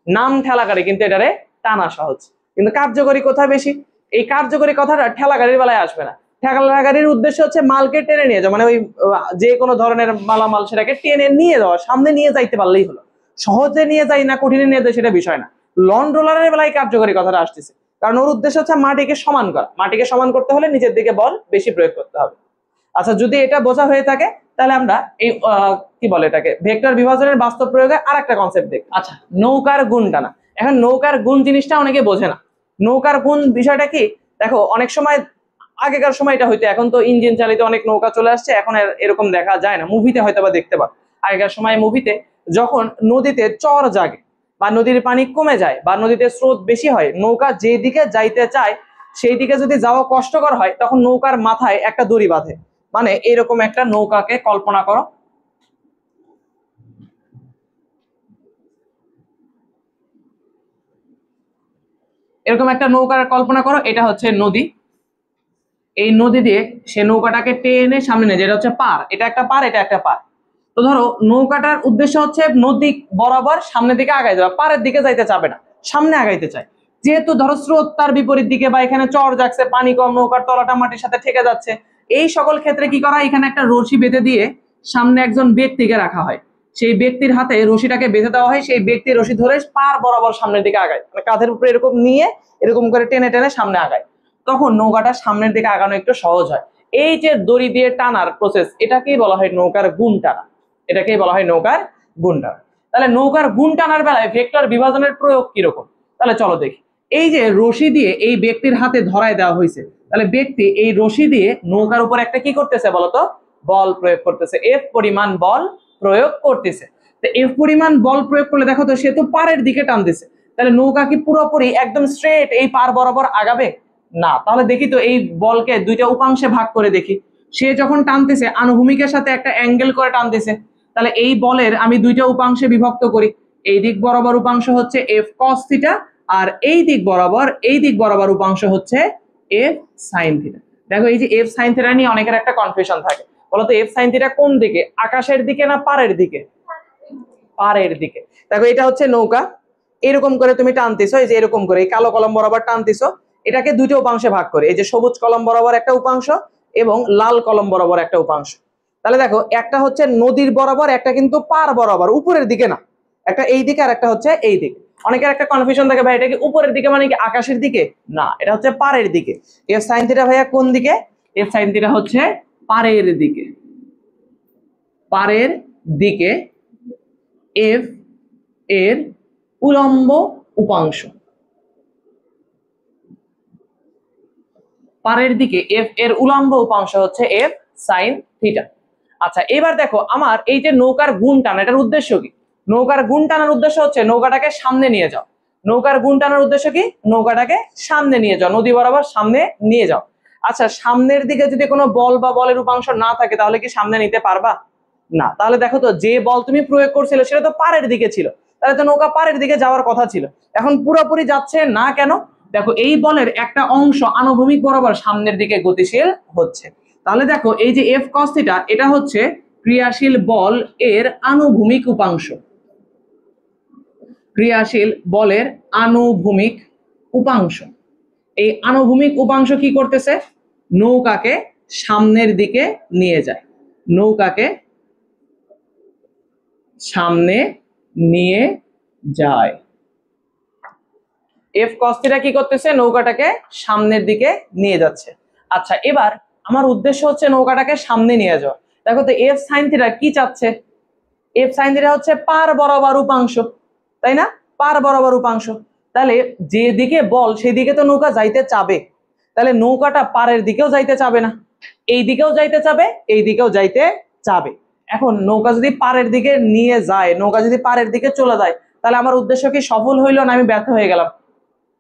নাম ঠেলা গাড়ি কিন্তু এটারে টানা সহজ। কিন্তু কার্যকরী কোথায় বেশি? এই কার্যকরী কথাটা ঠেলা গাড়ির বেলায় আসবে না। ঠেলা গাড়ির উদ্দেশ্য হচ্ছে মালকে টেনে নিয়ে যাওয়া, মানে ওই যে কোনো ধরনের মালামাল সেটাকে টেনে নিয়ে যাওয়া, সামনে নিয়ে যাইতে পারলেই হলো। সহজে নিয়ে যাই না কঠিনে নিয়ে যায় সেটা বিষয় না। লন রোলারের বেলায় কার্যকরী কথাটা আসতেছে, কারণ ওর উদ্দেশ্য হচ্ছে মাটিকে সমান করা, মাটিকে সমান করতে হলে নিচের দিকে বল বেশি প্রয়োগ করতে হবে। আচ্ছা, যদি এটা বোঝা হয়ে থাকে তাহলে আমরা এই কি বলে এটাকে ভেক্টর বিভাজনের বাস্তব প্রয়োগে আর একটা কনসেপ্ট দেখি। আচ্ছা, নৌকার গুণ টানা। এখন নৌকার গুণ জিনিসটা অনেকে বোঝে না। নৌকার গুণ বিষয়টা কি, দেখো অনেক সময় আগেকার সময় এটা হইতো, এখন তো ইঞ্জিন চালিত অনেক নৌকা চলে আসছে, এখন এরকম দেখা যায় না, মুভিতে হয়তো বা দেখতে পাবো। আগেকার সময় মুভিতে যখন নদীতে চর জাগে বা নদীর পানি কমে যায় বা নদীতে স্রোত বেশি হয়, নৌকা যেদিকে যাইতে চায় সেই দিকে যদি যাওয়া কষ্টকর হয় তখন নৌকার মাথায় একটা দড়ি বাঁধে। মানে এরকম একটা নৌকাকে কল্পনা করো, এরকম একটা নৌকার কল্পনা করো, এটা হচ্ছে নদী। এই নদী দিয়ে সে নৌকাটাকে টেনে সামনে নিয়ে, যেটা হচ্ছে পার, এটা একটা পার, এটা একটা পার। তো ধরো নৌকাটার উদ্দেশ্য হচ্ছে নদী বরাবর সামনের দিকে আগায় যাওয়া, পারের দিকে যাইতে চাবে না, সামনে আগাইতে চায়। যেহেতু ধরো স্রোত তার বিপরীত দিকে বা এখানে চর যাচ্ছে, পানি কম, নৌকার তলাটা মাটির সাথে ঠেকে যাচ্ছে, এই সকল ক্ষেত্রে কি করা হয়, এখানে একটা রশি বেঁধে দিয়ে সামনে একজন ব্যক্তিকে রাখা হয়, সেই ব্যক্তির হাতে রশিটাকে বেঁধে দেওয়া হয়, সেই ব্যক্তি রশি ধরে পার বরাবর সামনের দিকে আগায়, মানে কাঁধের উপরে এরকম নিয়ে এরকম করে টেনে টেনে সামনে আগায়, তখন নৌকাটা সামনের দিকে আগানো একটু সহজ হয়। এই যে দড়ি দিয়ে টানার প্রসেস, এটাকেই বলা হয় নৌকার গুণ টানা, এটাকেই বলা হয় নৌকার গুণ টানা। তাহলে নৌকার গুণ টানার বেলায় ভেক্টর বিভাজনের প্রয়োগ কিরকম, তাহলে চলো দেখি। এই যে রশি দিয়ে এই ব্যক্তির হাতে ধরায় দেওয়া হয়েছে, তাহলে ব্যক্তি এই রশি দিয়ে নৌকার উপর একটা কি করতেছে বলতো, বল প্রয়োগ করতেছে, এফ পরিমাণ বল প্রয়োগ করতেছে। তো এফ পরিমাণ বল প্রয়োগ করলে দেখো তো সে তো পাড়ের দিকে টানতেছে, তাহলে নৌকা কি পুরোপুরি একদম স্ট্রেট এই পার বরাবর আগাবে না। তাহলে দেখি তো এই বলকে দুইটা উপাংশে ভাগ করে দেখি। সে যখন টানতেছে আনুভূমিকের সাথে একটা অ্যাঙ্গেল করে টানতেছে, তাহলে এই বলের আমি দুইটা উপাংশে বিভক্ত করি। এই দিক বরাবর উপাংশ হচ্ছে এফ কস থিটা, আর এই দিক বরাবর উপাংশ হচ্ছে এফ সাইন থিটা। দেখো এই যে এফ সাইন থিটা নিয়ে অনেকের একটা কনফিউশন থাকে, বলতো এফ সাইন থিটা কোন দিকে, আকাশের দিকে না পাড়ের দিকে? পাড়ের দিকে। দেখো এটা হচ্ছে নৌকা, এরকম করে তুমি টানতেছো, এই যে এরকম করে এই কালো কলম বরাবর টানতেছো, এটাকে দুটো উপাংশে ভাগ করে, এই যে সবুজ কলম বরাবর একটা উপাংশ এবং লাল কলম বরাবর একটা উপাংশ। তাহলে দেখো একটা হচ্ছে নদীর বরাবর, একটা কিন্তু পার বরাবর, উপরের দিকে না, একটা এই দিকে আর একটা হচ্ছে এই দিকে। অনেকের একটা কনফিউশন থাকে, ভাই এটা কি উপরের দিকে মানে কি আকাশের দিকে? না, এটা হচ্ছে পাড়ের দিকে। এফ সাইন থিটা ভাইয়া কোন দিকে? এফ সাইন থিটা হচ্ছে পাড়ের দিকে, পাড়ের দিকে এফ এর উলম্ব উপাংশ, পাড়ের দিকে এফ এর উলম্ব উপাংশ হচ্ছে এফ সাইন থিটা। আচ্ছা এবার দেখো আমার এই যে নৌকার গুণ টানা, এটার উদ্দেশ্য কি? নৌকার গুণ টানার উদ্দেশ্য হচ্ছে নৌকাটাকে সামনে নিয়ে যাও। নৌকার গুণ টানার উদ্দেশ্য কি? নৌকাটাকে সামনে নিয়ে যাও, নদী বরাবর সামনে নিয়ে যাও। আচ্ছা সামনের দিকে যদি কোনো বল বা বলের উপাংশ না থাকে তাহলে কি সামনে নিতে পারবা? না। তাহলে দেখো তো যে বল তুমি প্রয়োগ করছিলে সেটা তো পাড়ের দিকে ছিল, তাহলে তো নৌকা পাড়ের দিকে যাওয়ার কথা ছিল, এখন পুরোপুরি যাচ্ছে না কেন? দেখো এই বলের একটা অংশ আনুভূমিক বরাবর সামনের দিকে গতিশীল হচ্ছে। তাহলে দেখো এই যে এফ কস থিটা, এটা হচ্ছে ক্রিয়াশীল বল এর আনুভূমিক উপাংশ, ক্রিয়াশীল বলের আনুভূমিক উপাংশ। এই আনুভূমিক উপাংশ কি করতেছে? নৌকাকে সামনের দিকে নিয়ে যায়, নৌকাকে সামনে নিয়ে যায়। এফ কস থিটা কি করতেছে? নৌকাটাকে সামনের দিকে নিয়ে যাচ্ছে। আচ্ছা এবার আমার উদ্দেশ্য হচ্ছে নৌকাটাকে সামনে নিয়ে যাওয়া। দেখো তো এফ সাইন থিটা কি চাচ্ছে? এফ সাইন থিটা হচ্ছে পার বরাবর উপাংশ, তাই না? পার বরাবর উপাংশ, তাহলে যেদিকে বল সেদিকে তো নৌকা যাইতে চাবে, তাহলে নৌকাটা পারের দিকেও যাইতে চাবে না, এই দিকেও যাইতে চাবে, এই দিকেও যাইতে চাবে। এখন নৌকা যদি পারের দিকে নিয়ে যায়, নৌকা যদি পারের দিকে চলে যায়, তাহলে আমার উদ্দেশ্য কি সফল হইলো না আমি ব্যর্থ হয়ে গেলাম?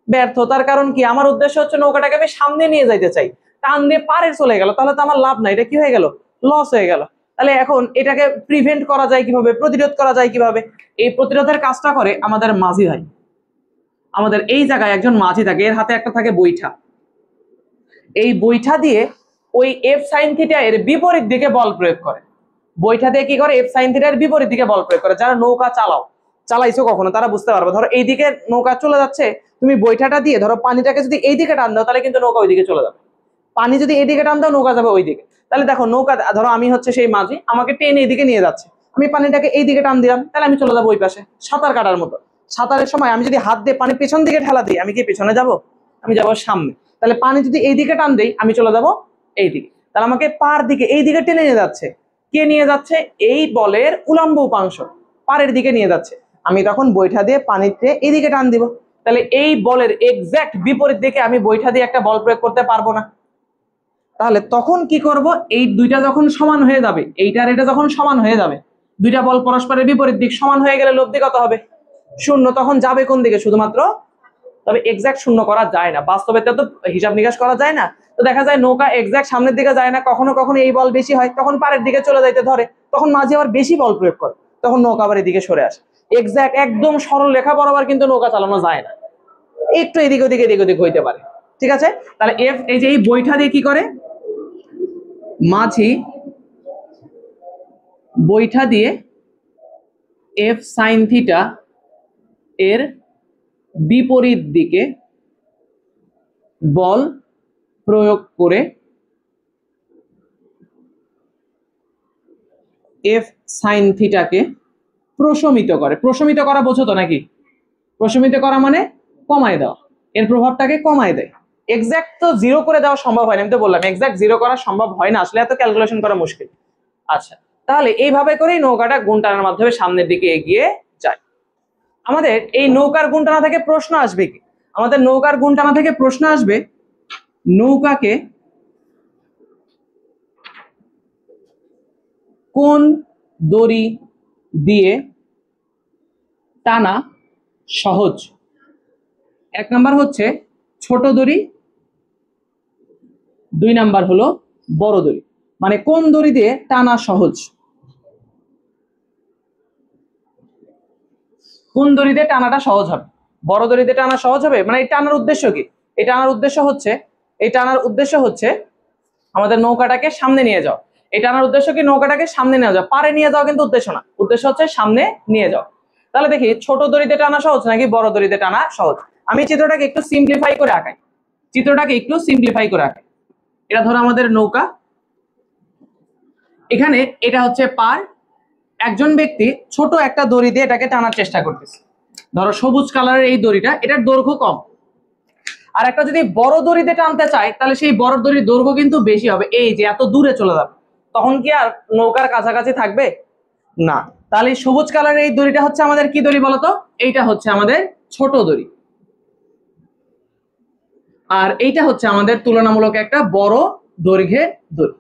ব্যর্থতার কারণ কি? আমার উদ্দেশ্য হচ্ছে নৌকাটাকে আমি সামনে নিয়ে যাইতে চাই, টান দিয়ে পারে চলে গেল, তাহলে তো আমার লাভ নাই, এটা কি হয়ে গেল? লস হয়ে গেল। তাহলে এখন এটাকে প্রিভেন্ট করা যায় কিভাবে, প্রতিরোধ করা যায় কিভাবে? এই প্রতিরোধের কাজটা করে আমাদের মাঝি ভাই। আমাদের এই জায়গায় একজন মাঝি থাকে, এর হাতে একটা থাকে বৈঠা, এই বৈঠা দিয়ে ওই এফ সাইন থিটা এর বিপরীত দিকে বল প্রয়োগ করে। বৈঠা দিয়ে কি করে? এফ সাইন থিটা এর বিপরীত দিকে বল প্রয়োগ করে। যারা নৌকা চালাইছো কখনো তারা বুঝতে পারবে। ধরো এইদিকে নৌকা চলে যাচ্ছে, তুমি বৈঠাটা দিয়ে ধরো পানিটাকে যদি এইদিকে টান দাও তাহলে কিন্তু নৌকা ওইদিকে চলে যাবে, পানি যদি এইদিকে টান দাও নৌকা যাবে ওইদিকে। তাহলে দেখো নৌকা, ধরো আমি হচ্ছে সেই মাঝি, আমাকে টেনে এইদিকে নিয়ে যাচ্ছে, আমি পানিটাকে এইদিকে টান দিলাম, তাহলে আমি চলে যাবো ওই পাশে, সাঁতার কাটার মতো। সাঁতারের সময় আমি যদি হাত দিয়ে পানি পেছন দিকে ঠেলা দিই, আমি কি পেছনে যাব? আমি যাবো সামনে। তাহলে পানি যদি এইদিকে টান দেই আমি চলে যাব এইদিকে, তাহলে আমাকে পার দিকে এইদিকে টেনে নিয়ে যাচ্ছে। কে নিয়ে যাচ্ছে? এই বলের উলম্ব উপাংশ পারের দিকে নিয়ে যাচ্ছে, আমি তখন বৈঠা দিয়ে পানিতে এইদিকে টান দিব। তাহলে এই বলের এক্সাক্ট বিপরীত দিকে আমি বৈঠা দিয়ে একটা বল প্রয়োগ করতে পারবো না। তাহলে তখন কি করব? এই দুইটা যখন সমান হয়ে যাবে, এইটার এটা যখন সমান হয়ে যাবে, দুইটা বল পরস্পরের বিপরীত দিক সমান হয়ে গেলে লব্ধি কত হবে? শূন্য। তখন যাবে কোন দিকে? শুধুমাত্র। তবে এক্সাক্ট শূন্য করা যায় না, বাস্তবে তো হিসাব নিকাশ করা যায় না। তো দেখা যায় নৌকা এক্সাক্ট সামনের দিকে যায় না, কখনো কখনো এই বল বেশি হয়, তখন পারের দিকে চলে যাইতে ধরে, তখন মাঝে আবার বেশি বল প্রয়োগ করে, তখন নৌকা আবার এদিকে সরে আসে। এক্সাক্ট একদম সরল রেখা বরাবর কিন্তু নৌকা চালানো যায় না, একটু এদিক ওদিক হইতে পারে। ঠিক আছে? তাহলে এফ, এই যে এই বৈঠা দিয়ে কি করে? মাঝি বৈঠা দিয়ে এফ সাইন থিটা এর বিপরীত দিকে বল প্রয়োগ করে এফ সাইন থিটাকে প্রশমিত করে। প্রশমিত করা বোঝো তো নাকি? প্রশমিত করা মানে কমায় দেওয়া, এর প্রভাবটাকে কমায় দেয়। এক্সাক্ট তো জিরো করে দেওয়া সম্ভব হয় না, আমি তো বললাম এক্সাক্ট জিরো করা সম্ভব হয় না, আসলে এত ক্যালকুলেশন করা মুশকিল। আচ্ছা তাহলে এইভাবে করেই নৌকাটা গুণ টানার মাধ্যমে সামনের দিকে এগিয়ে যায়। আমাদের এই নৌকার গুণ টানা থেকে প্রশ্ন আসবে কি? আমাদের নৌকার গুণ টানা থেকে প্রশ্ন আসবে নৌকাকে কোন দড়ি দিয়ে টানা সহজ? এক নাম্বার হচ্ছে ছোট দড়ি, দুই নাম্বার হলো বড় দড়ি। মানে কোন দড়ি দিয়ে টানা সহজ, কোন দড়ি দিয়ে টানাটা সহজ হবে? বড় দড়ি দিয়ে টানা সহজ হবে? মানে এই টানার উদ্দেশ্য কি? এই টানার উদ্দেশ্য হচ্ছে আমাদের নৌকাটাকে সামনে নিয়ে যাও। এই টানার উদ্দেশ্য কি? নৌকাটাকে সামনে নিয়ে যাও। পারে নিয়ে যাওয়া কিন্তু উদ্দেশ্য না, উদ্দেশ্য হচ্ছে সামনে নিয়ে যাও। তাহলে দেখি ছোট দড়িতে টানা সহজ নাকি বড় দড়িতে টানা সহজ। আমি চিত্রটাকে একটু সিম্পলিফাই করে আঁকাই। এটা ধরো আমাদের নৌকা, এখানে এটা হচ্ছে পার। একজন ব্যক্তি ছোট একটা দড়ি দিয়ে এটাকে টানার চেষ্টা করতেছে। ধরো সবুজ কালারের এই দড়িটা, এটার দৈর্ঘ্য কম। আর একটা যদি বড় দড়িতে টানতে চায় তাহলে সেই বড় দড়ির দৈর্ঘ্য কিন্তু বেশি হবে, এই যে এত দূরে চলে যাবে। তখন কি আর নৌকার কাছাকাছি থাকবে না। তাহলে সবুজ কালারের এই দড়িটা হচ্ছে আমাদের কি দড়ি বলতো? এইটা হচ্ছে আমাদের ছোট দড়ি, আর এইটা হচ্ছে আমাদের তুলনামূলক একটা বড় দৈর্ঘ্যের দড়ি।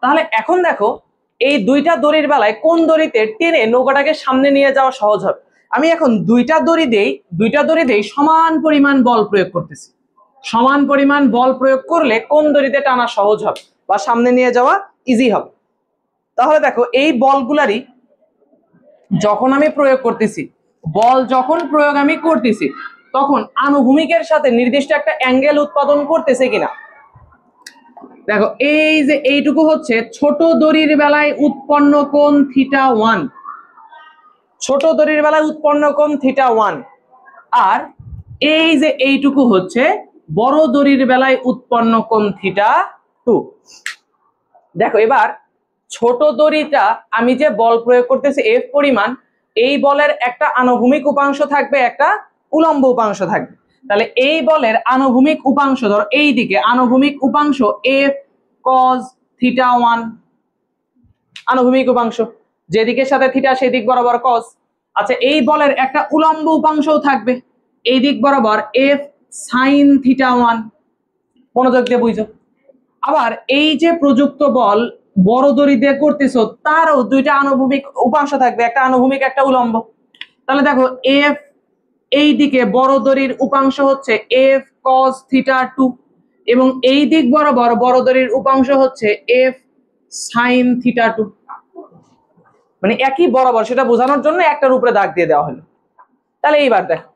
তাহলে এখন দেখো এই দুইটা দড়ির বেলায় কোন দড়িতে টেনে নৌকাটাকে সামনে নিয়ে যাওয়া সহজ হবে। আমি এখন দুইটা দড়িতেই সমান পরিমাণ বল প্রয়োগ করতেছি। সমান পরিমাণ বল প্রয়োগ করলে কোন দড়িতে টানা সহজ হবে বা সামনে নিয়ে যাওয়া ইজি হবে? তাহলে দেখো এই বলগুলারই যখন আমি প্রয়োগ করতেছি, তখন আনুভূমিকের সাথে নির্দিষ্ট একটা অ্যাঙ্গেল উৎপাদন করতেছে কিনা। দেখো এই যে এইটুকু হচ্ছে ছোট দড়ির বেলায় উৎপন্ন কোণ θ1, ছোট দড়ির বেলায় উৎপন্ন কোণ θ1, আর এই যে এইটুকু হচ্ছে বড় দড়ির বেলায় উৎপন্ন কোণ θ2। দেখো এবার ছোট দড়িটা আমি যে বল প্রয়োগ করতেছি F পরিমাণ, এই বলের একটা আনুভূমিক উপাংশ থাকবে, একটা উলম্ব উপাংশ থাকবে। তাহলে এই বলের আনুভূমিক উপাংশ, ধরো এই দিকে আনুভূমিক উপাংশ F cos θ1, আনুভূমিক উপাংশ, যেদিকের সাথে থিটা সেই দিক বরাবর cos। আচ্ছা এই বলের একটা উলম্ব উপাংশও থাকবে এই দিক বরাবর F sin θ1, মনোযোগ দিয়ে বুঝো। আবার এই যে প্রযুক্ত বল বড় দড়ি দিয়ে করতেছো, তারও দুইটা আনুভূমিক উপাংশ থাকবে, একটা আনুভূমিক একটা উলম্ব। তাহলে দেখো F এই দিকে বড় দড়ির উপাংশ হচ্ছে F cos θ2, এবং এই দিক বরাবর বড় দড়ির উপাংশ হচ্ছে F sin θ2। মানে একই বরাবর, সেটা বোঝানোর জন্য একটার উপরে দাগ দিয়ে দেওয়া হলো। তাহলে এইবার দেখো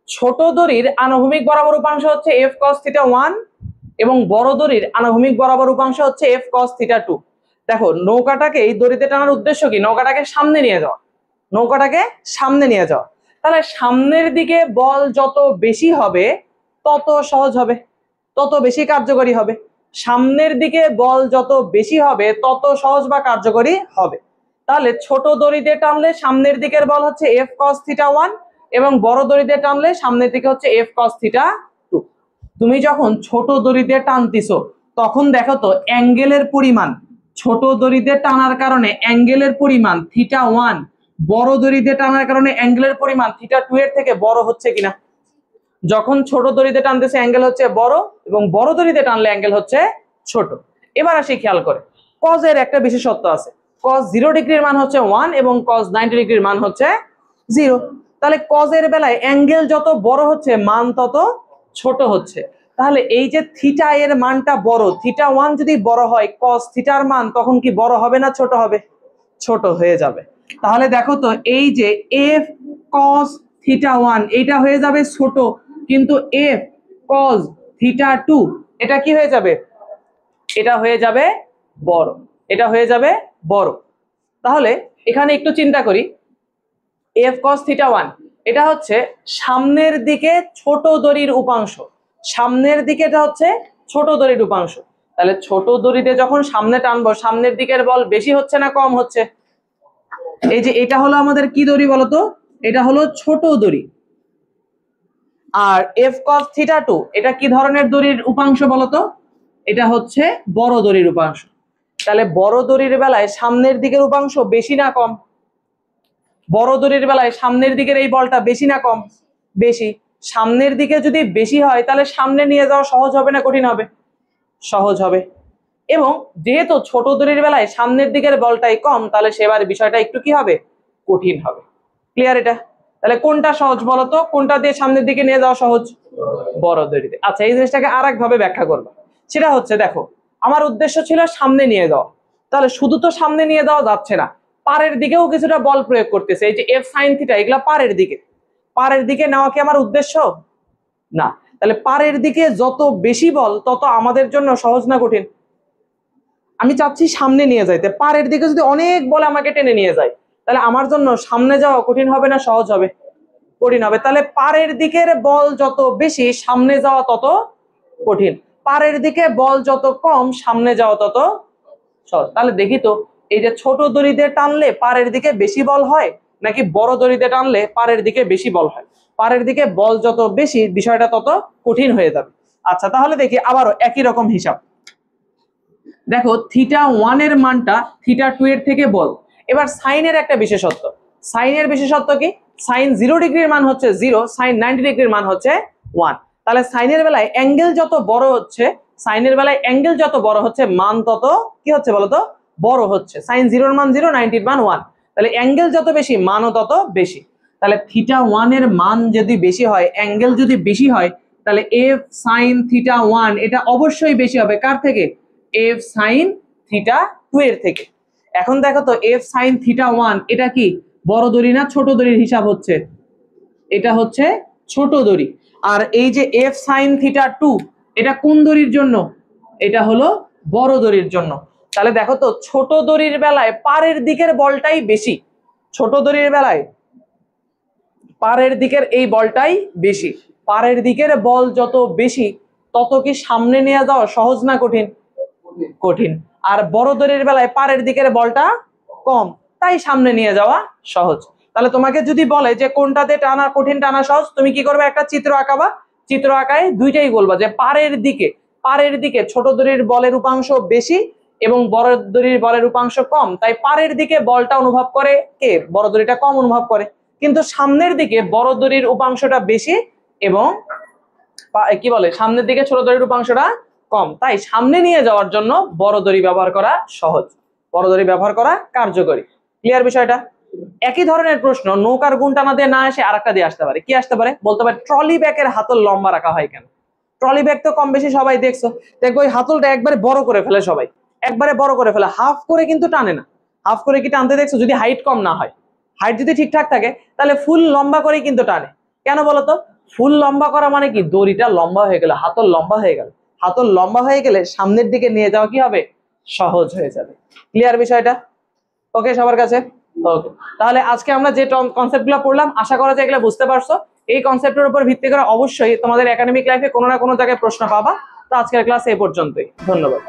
ছোট দড়ির আনুভূমিক বরাবর উপাংশ হচ্ছে F cos θ1 এবং বড় দড়ির আনুভূমিক বরাবর উপাংশ হচ্ছে F cos θ2। দেখো নৌকাটাকে এই দড়িতে টানার উদ্দেশ্য কি? নৌকাটাকে সামনে নিয়ে যাওয়া। তাহলে সামনের দিকে বল যত বেশি হবে তত সহজ হবে, তত বেশি কার্যকরী হবে। সামনের দিকে বল যত বেশি হবে তত সহজ বা কার্যকরী হবে। তাহলে ছোট দড়িতে টানলে সামনের দিকের বল হচ্ছে F cos θ1 এবং বড় দড়িতে টানলে সামনের দিকে হচ্ছে F cos θ2। তুমি যখন ছোট দড়িতে টানতিছো তখন দেখো তো অ্যাঙ্গেলের পরিমাণ, ছোট দড়িতে টানার কারণে অ্যাঙ্গেলের পরিমাণ θ1 বড় দড়িতে টানার কারণে অ্যাঙ্গেলের পরিমাণ θ2 এর থেকে বড় হচ্ছে কিনা। যখন ছোট দড়িতে টানতেছে অ্যাঙ্গেল হচ্ছে বড়, এবং বড় দড়িতে টানলে অ্যাঙ্গেল হচ্ছে ছোট। এবার আসি খেয়াল করে, cos এর একটা বিশেষত্ব আছে। cos 0 ডিগ্রির মান হচ্ছে 1 এবং cos 90 ডিগ্রির মান হচ্ছে 0। তাহলে cos এর বেলায় অ্যাঙ্গেল যত বড় হচ্ছে মান তত ছোট হচ্ছে। তাহলে এই যে থিটা এর মানটা বড়, θ1 যদি বড় হয় cos থিটার মান তখন কি বড় হবে না ছোট হবে? ছোট হয়ে যাবে। তাহলে দেখো তো এই যে F cos θ1 এটা হয়ে যাবে ছোট, কিন্তু F cos θ2 এটা কি হয়ে যাবে? এটা হয়ে যাবে বড়, তাহলে এখানে একটু চিন্তা করি, F cos θ1 এটা হচ্ছে সামনের দিকে ছোট দড়ির উপাংশ, তাহলে ছোট দড়িতে যখন সামনে টানবো সামনের দিকের বল বেশি হচ্ছে না কম হচ্ছে? এই যে এটা হলো আমাদের কি দড়ি বলতো? এটা হলো ছোট দড়ি। আর F cos θ2 এটা কি ধরনের দড়ির উপাংশ বলতো? এটা হচ্ছে বড় দড়ির উপাংশ। তাহলে বড় দড়ির বেলায় সামনের দিকের উপাংশ বেশি না কম? বড় দড়ির বেলায় সামনের দিকের এই বলটা বেশি না কম? বেশি। সামনের দিকে যদি বেশি হয় তাহলে সামনে নিয়ে যাওয়া সহজ হবে না কঠিন হবে? সহজ হবে। এবং যেহেতু ছোট দড়ির বেলায় সামনের দিকের বলটাই কম, তাহলে সেবার বিষয়টা একটু কি হবে? কঠিন হবে। ক্লিয়ার এটা? তাহলে কোনটা সহজ বলতো? কোনটা দিয়ে সামনের দিকে নিয়ে যাওয়া সহজ? বড় দড়িতে। আচ্ছা, এই জিনিসটাকে আর একভাবে ব্যাখ্যা করবো। সেটা হচ্ছে, দেখো আমার উদ্দেশ্য ছিল সামনে নিয়ে যাওয়া, তাহলে শুধু তো সামনে নিয়ে যাওয়া যাচ্ছে না, পাড়ের দিকেও কিছুটা বল প্রয়োগ করতেছে। এই যে এফ সাইন থিটা, এগুলা পাড়ের দিকে। পাড়ের দিকে নেওয়া কি আমার উদ্দেশ্য? না। তাহলে পাড়ের দিকে যত বেশি বল তত আমাদের জন্য সহজ না কঠিন? আমি চাচ্ছি সামনে নিয়ে যাইতে, পাড়ের দিকে যদি অনেক বল আমাকে টেনে নিয়ে যায়, তাহলে আমার জন্য সামনে যাওয়া কঠিন হবে না সহজ হবে? কঠিন হবে। তাহলে পাড়ের দিকের বল যত বেশি সামনে যাওয়া তত কঠিন, পাড়ের দিকে বল যত কম সামনে যাওয়া তত সহজ। তাহলে দেখি তো, এই যে ছোট দড়িতে টানলে পাড়ের দিকে বেশি বল হয় নাকি বড় দড়িতে টানলে পাড়ের দিকে বেশি বল হয়? পাড়ের দিকে বল যত বেশি বিষয়টা তত কঠিন হয়ে যাবে। আচ্ছা, তাহলে দেখি আবারও একই রকম হিসাব। দেখো θ1 এর মানটা θ2 এর থেকে বড়। এবার সাইনের একটা বিশেষত্ব। সাইনের বিশেষত্ব কি? সাইন 0 ডিগ্রির মান হচ্ছে 0, সাইন 90 ডিগ্রির মান হচ্ছে 1। তাহলে সাইনের বেলায় অ্যাঙ্গেল যত বড় হচ্ছে, সাইনের বেলায় অ্যাঙ্গেল যত বড় হচ্ছে মান তত কি হচ্ছে বলতো? বড় হচ্ছে। সাইন 0 এর মান 0, 90 এর মান 1। তাহলে অ্যাঙ্গেল যত বেশি মানও তত বেশি। তাহলে θ1 এর মান যদি বেশি হয়, অ্যাঙ্গেল যদি বেশি হয়, তাহলে f sin θ1 এটা অবশ্যই বেশি হবে কার থেকে? f sin θ2 এর থেকে। এখন দেখো তো f sin θ1 এটা কি বড় দড়ি না ছোট দড়ির হিসাব হচ্ছে? এটা হচ্ছে ছোট দড়ি। আর এই যে f sin θ2 এটা কোন দড়ির জন্য? এটা হলো বড় দড়ির জন্য। তাহলে দেখো তো, ছোট দড়ির বেলায় পাড়ের দিকের বলটাই বেশি। ছোট দড়ির বেলায় পাড়ের দিকের এই বলটাই বেশি। পাড়ের দিকের বল যত বেশি তত কি সামনে নিয়ে যাওয়া সহজ না কঠিন? কঠিন। আর বড় দড়ির বেলায় পাড়ের দিকের বলটা কম, তাই সামনে নিয়ে যাওয়া সহজ। তাহলে তোমাকে যদি বলে যে কোনটাতে টানা কঠিন টানা সহজ, তুমি কি করবে? একটা চিত্র আঁকাবা। চিত্র আঁকায় দুইটাই বলবা যে পাড়ের দিকে ছোট দড়ির বলের উপাংশ বেশি এবং বড় দড়ির বলের উপাংশ কম, তাই পাড়ের দিকে বলটা অনুভব করে কে? বড় দড়িটা কম অনুভব করে। কিন্তু সামনের দিকে বড় দড়ির উপাংশটা বেশি এবং কি বলে সামনের দিকে ছোট দড়ির উপাংশটা কম, তাই সামনে নিয়ে যাওয়ার জন্য বড় দড়ি ব্যবহার করা সহজ, বড় দড়ি ব্যবহার করা কার্যকরী। ক্লিয়ার বিষয়টা? একই ধরনের প্রশ্ন নৌকার গুণ টানা দিয়ে না এসে আরেকটা দিয়ে আসতে পারে। কি আসতে পারে? বলতে পারে ট্রলি ব্যাগের হাতল লম্বা রাখা হয় কেন? ট্রলি ব্যাগ তো কম বেশি সবাই দেখছো, দেখবো ওই হাতলটা একবারে বড় করে ফেলে সবাই, একবারে বড় করে ফেলে, হাফ করে কিন্তু টানে না। হাফ করে কি টানতে দেখছো? যদি হাইট কম না হয়, হাইট যদি ঠিকঠাক থাকে তাহলে ফুল লম্বা করেই কিন্তু টানে। কেন বলতো? ফুল লম্বা করা মানে কি? দড়িটা লম্বা হয়ে গেল, হাতল লম্বা হয়ে গেল। হাতল লম্বা হয়ে গেলে সামনের দিকে নিয়ে যাওয়া কি হবে? সহজ হয়ে যাবে। ক্লিয়ার বিষয়টা? ওকে সবার কাছে? ওকে। তাহলে আজকে আমরা যে কনসেপ্টগুলো পড়লাম আশা করা যায় এগুলো বুঝতে পারছো। এই কনসেপ্টের উপর ভিত্তি করে অবশ্যই তোমাদের একাডেমিক লাইফে কোনো না কোনো জায়গায় প্রশ্ন পাবা। তো আজকের ক্লাস এই পর্যন্তই। ধন্যবাদ।